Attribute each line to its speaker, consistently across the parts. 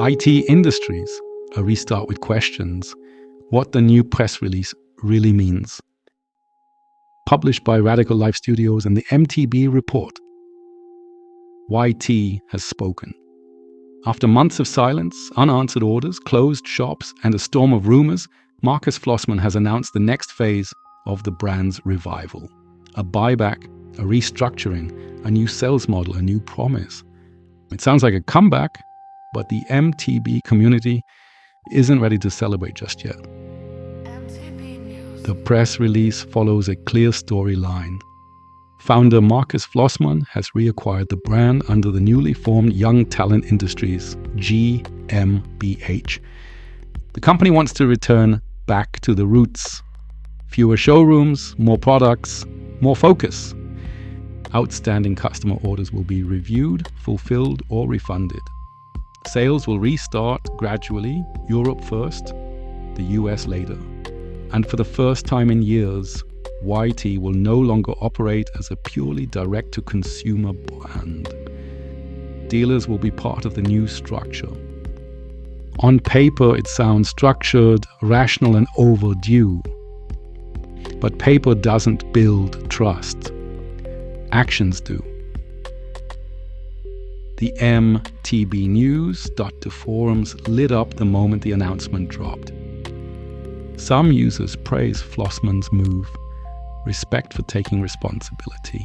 Speaker 1: IT Industries, a restart with questions what the new press release really means. Published by Radical Life Studios and the MTB Report. YT has spoken. After months of silence, unanswered orders, closed shops, and a storm of rumors, Markus Flossmann has announced the next phase of the brand's revival. A buyback, a restructuring, a new sales model, a new promise. It sounds like a comeback, but the MTB community isn't ready to celebrate just yet. The press release follows a clear storyline. Founder Markus Flossmann has reacquired the brand under the newly formed Young Talent Industries, GmbH. The company wants to return back to the roots. Fewer showrooms, more products, more focus. Outstanding customer orders will be reviewed, fulfilled, or refunded. Sales will restart gradually, Europe first, the US later. And for the first time in years, YT will no longer operate as a purely direct-to-consumer brand. Dealers will be part of the new structure. On paper, it sounds structured, rational, and overdue. But paper doesn't build trust. Actions do. The MTB News forums lit up the moment the announcement dropped. Some users praise Flossmann's move. Respect for taking responsibility.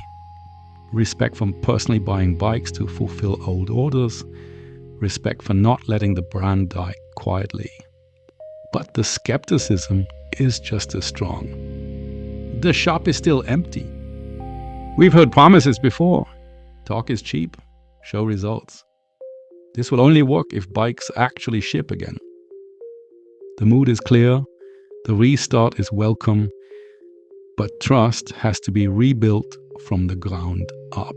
Speaker 1: Respect for personally buying bikes to fulfill old orders. Respect for not letting the brand die quietly. But the skepticism is just as strong. The shop is still empty. We've heard promises before. Talk is cheap. Show results. This will only work if bikes actually ship again. The mood is clear. The restart is welcome. But trust has to be rebuilt from the ground up.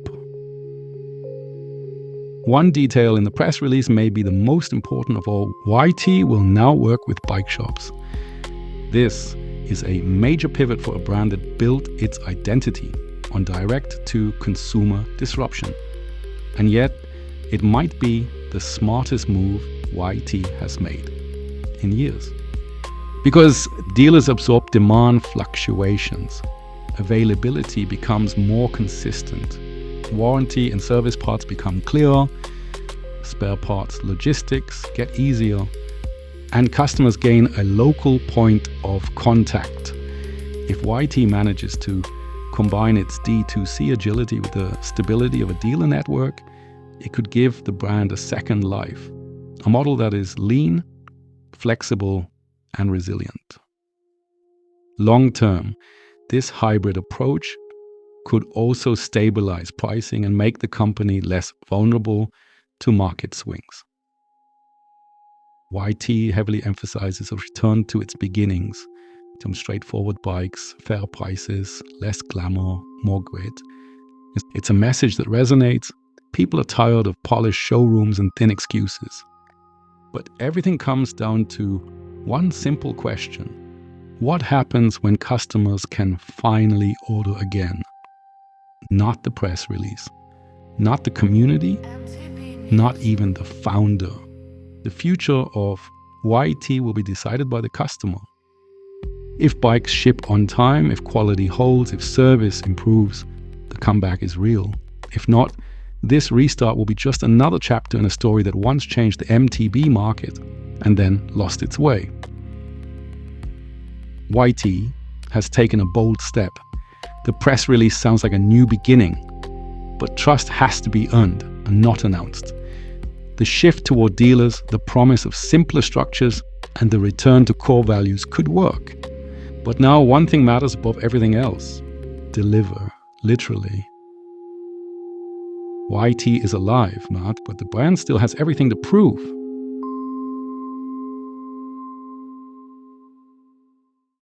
Speaker 1: One detail in the press release may be the most important of all. YT will now work with bike shops. This is a major pivot for a brand that built its identity on direct-to-consumer disruption. And yet, it might be the smartest move YT has made in years. Because dealers absorb demand fluctuations, availability becomes more consistent, warranty and service parts become clearer, spare parts logistics get easier, and customers gain a local point of contact. If YT manages to combine its D2C agility with the stability of a dealer network, it could give the brand a second life, a model that is lean, flexible, and resilient. Long term, this hybrid approach could also stabilize pricing and make the company less vulnerable to market swings. YT heavily emphasizes a return to its beginnings, some straightforward bikes, fair prices, less glamour, more grit. It's a message that resonates. People are tired of polished showrooms and thin excuses. But everything comes down to one simple question. What happens when customers can finally order again? Not the press release, not the community, not even the founder. The future of YT will be decided by the customer. If bikes ship on time, if quality holds, if service improves, the comeback is real. If not, this restart will be just another chapter in a story that once changed the MTB market and then lost its way. YT has taken a bold step. The press release sounds like a new beginning, but trust has to be earned and not announced. The shift toward dealers, the promise of simpler structures, and the return to core values could work. But now one thing matters above everything else. Deliver, literally. YT is alive, Matt, but the brand still has everything to prove.